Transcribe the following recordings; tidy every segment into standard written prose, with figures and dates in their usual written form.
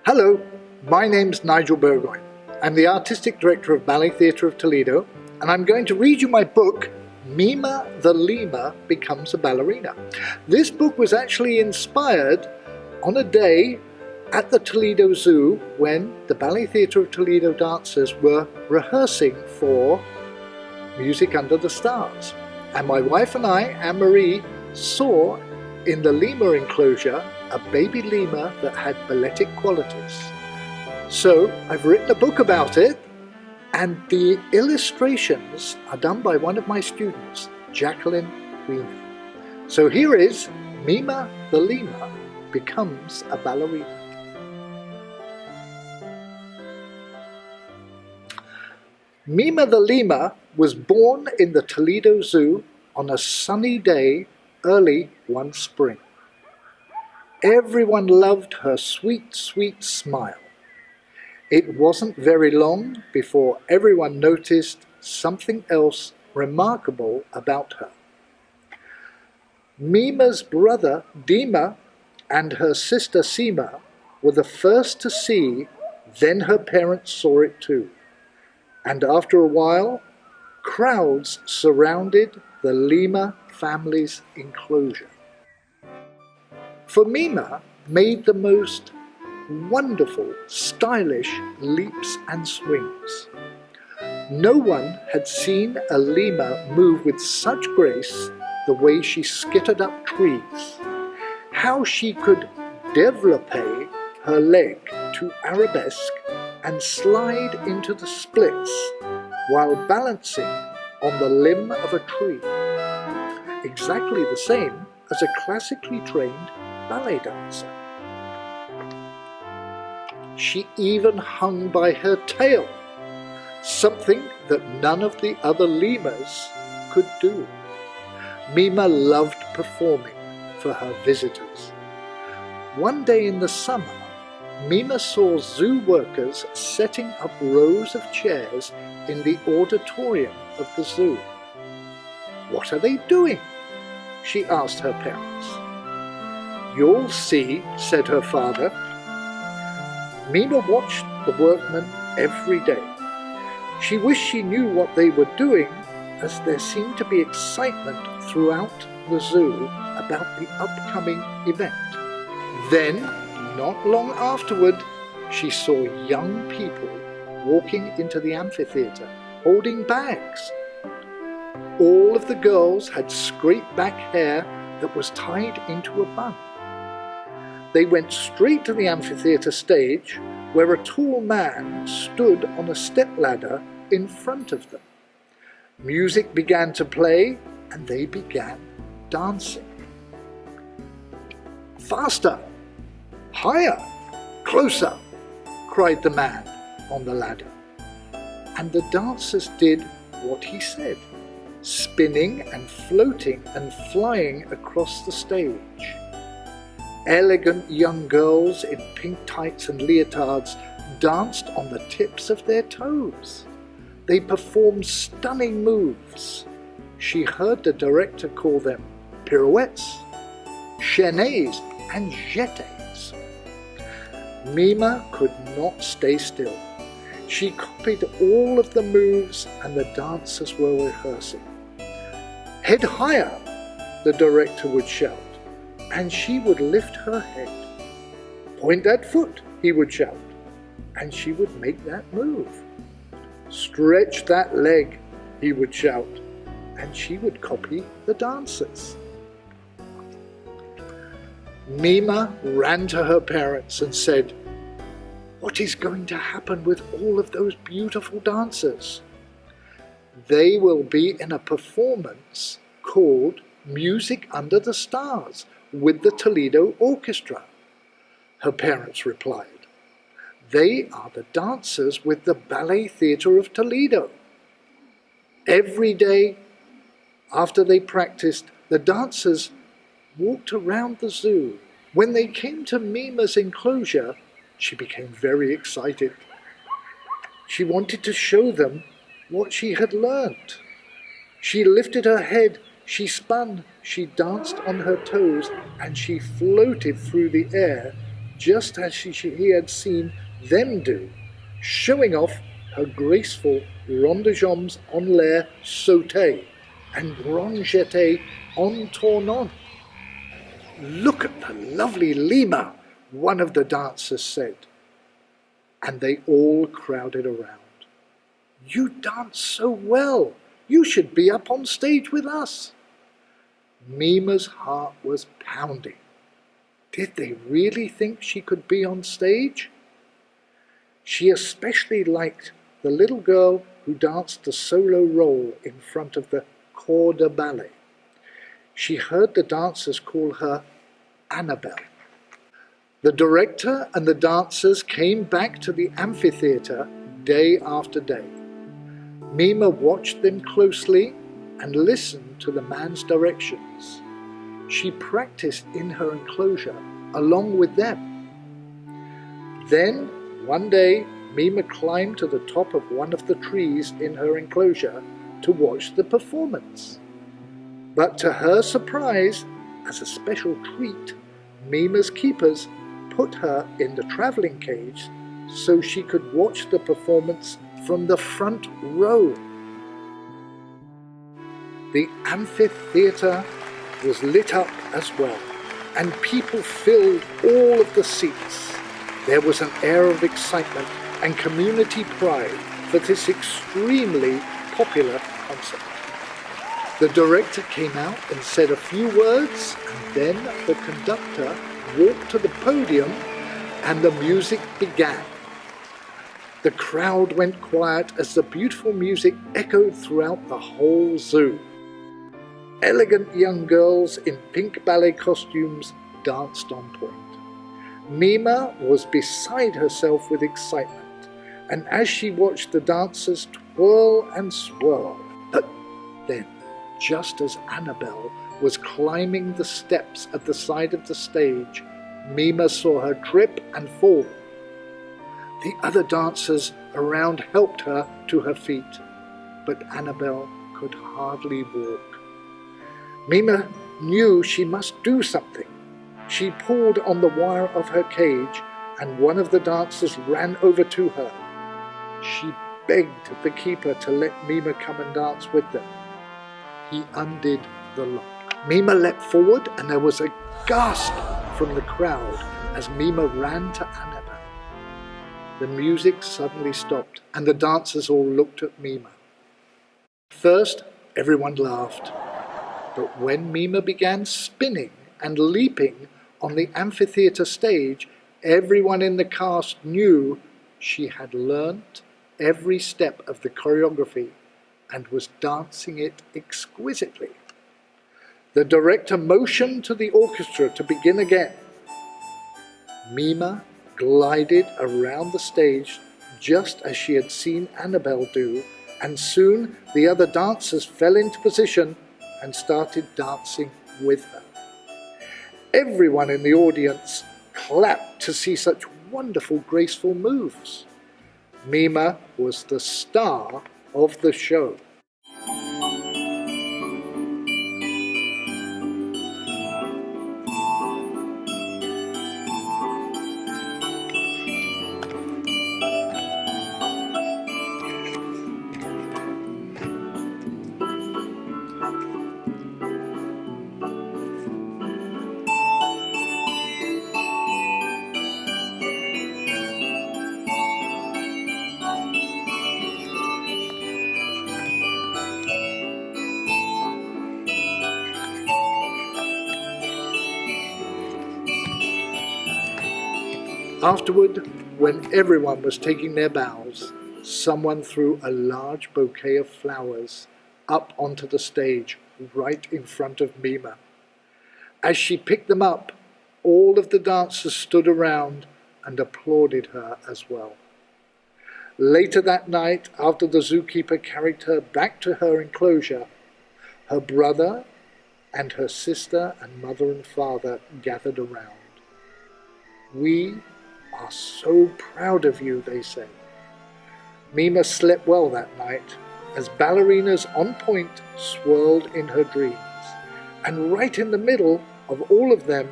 Hello, my name's Nigel Burgoine. I'm the Artistic Director of Ballet Theatre of Toledo, and I'm going to read you my book, Meema The Lemur Becomes a Ballerina. This book was actually inspired on a day at the Toledo Zoo when the Ballet Theatre of Toledo dancers were rehearsing for Music Under the Stars. And my wife and I, Anne-Marie, saw in the lemur enclosure a baby lemur that had balletic qualities. So I've written a book about it, and the illustrations are done by one of my students, Jacqueline Weiner. So here is Meema the Lemur Becomes a Ballerina. Meema the Lemur was born in the Toledo Zoo on a sunny day early one spring. Everyone loved her sweet, sweet smile. It wasn't very long before everyone noticed something else remarkable about her. Meema's brother Dima and her sister Seema were the first to see, then her parents saw it too. And after a while, crowds surrounded the lemur family's enclosure. For Meema made the most wonderful, stylish leaps and swings. No one had seen a lemur move with such grace the way she skittered up trees. How she could développer her leg to arabesque and slide into the splits while balancing on the limb of a tree. Exactly the same as a classically trained ballet dancer. She even hung by her tail, something that none of the other lemurs could do. Meema loved performing for her visitors. One day in the summer, Meema saw zoo workers setting up rows of chairs in the auditorium of the zoo. "What are they doing?" she asked her parents. "You'll see," said her father. Meema watched the workmen every day. She wished she knew what they were doing, as there seemed to be excitement throughout the zoo about the upcoming event. Then, not long afterward, she saw young people walking into the amphitheatre, holding bags. All of the girls had scraped back hair that was tied into a bun. They went straight to the amphitheatre stage, where a tall man stood on a stepladder in front of them. Music began to play, and they began dancing. "Faster! Higher! Closer!" cried the man on the ladder. And the dancers did what he said, spinning and floating and flying across the stage. Elegant young girls in pink tights and leotards danced on the tips of their toes. They performed stunning moves. She heard the director call them pirouettes, chaînés, and jetés. Meema could not stay still. She copied all of the moves and the dancers were rehearsing. "Head higher," the director would shout, and she would lift her head. "Point that foot," he would shout, and she would make that move. "Stretch that leg," he would shout, and she would copy the dancers. Meema ran to her parents and said, "What is going to happen with all of those beautiful dancers?" "They will be in a performance called Music Under the Stars with the Toledo Orchestra," her parents replied. "They are the dancers with the Ballet Theatre of Toledo." Every day after they practiced, the dancers walked around the zoo. When they came to Meema's enclosure, she became very excited. She wanted to show them what she had learnt. She lifted her head, she spun, she danced on her toes, and she floated through the air just as he had seen them do, showing off her graceful rondejambes en l'air sauté and grand jeté en tournant. "Look at the lovely lemur," one of the dancers said, and they all crowded around. "You dance so well. You should be up on stage with us." Meema's heart was pounding. Did they really think she could be on stage? She especially liked the little girl who danced the solo role in front of the corps de ballet. She heard the dancers call her Annabelle. The director and the dancers came back to the amphitheatre day after day. Meema watched them closely and listened to the man's directions. She practiced in her enclosure along with them. Then, one day, Meema climbed to the top of one of the trees in her enclosure to watch the performance. But to her surprise, as a special treat, Meema's keepers put her in the travelling cage so she could watch the performance from the front row. The amphitheatre was lit up as well, and people filled all of the seats. There was an air of excitement and community pride for this extremely popular concert. The director came out and said a few words, and then the conductor walked to the podium and the music began. The crowd went quiet as the beautiful music echoed throughout the whole zoo. Elegant young girls in pink ballet costumes danced on point. Meema was beside herself with excitement, and as she watched the dancers twirl and swirl, but then, just as Annabelle was climbing the steps at the side of the stage, Meema saw her trip and fall. The other dancers around helped her to her feet, but Annabelle could hardly walk. Meema knew she must do something. She pulled on the wire of her cage, and one of the dancers ran over to her. She begged the keeper to let Meema come and dance with them. He undid the lock. Meema leapt forward, and there was a gasp from the crowd as Meema ran to Annabelle. The music suddenly stopped, and the dancers all looked at Meema. First, everyone laughed. But when Meema began spinning and leaping on the amphitheatre stage, everyone in the cast knew she had learnt every step of the choreography and was dancing it exquisitely. The director motioned to the orchestra to begin again. Meema glided around the stage just as she had seen Annabelle do, and soon the other dancers fell into position and started dancing with her. Everyone in the audience clapped to see such wonderful, graceful moves. Meema was the star of the show. Afterward, when everyone was taking their bows, someone threw a large bouquet of flowers up onto the stage right in front of Meema. As she picked them up, all of the dancers stood around and applauded her as well. Later that night, after the zookeeper carried her back to her enclosure, her brother and her sister and mother and father gathered around. "We are so proud of you," they said. Meema slept well that night as ballerinas on point swirled in her dreams, and right in the middle of all of them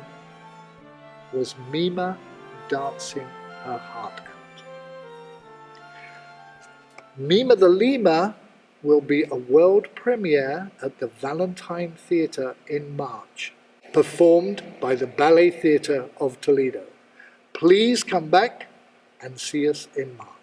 was Meema dancing her heart out. Meema the Lemur will be a world premiere at the Valentine Theatre in March, performed by the Ballet Theatre of Toledo. Please come back and see us in March.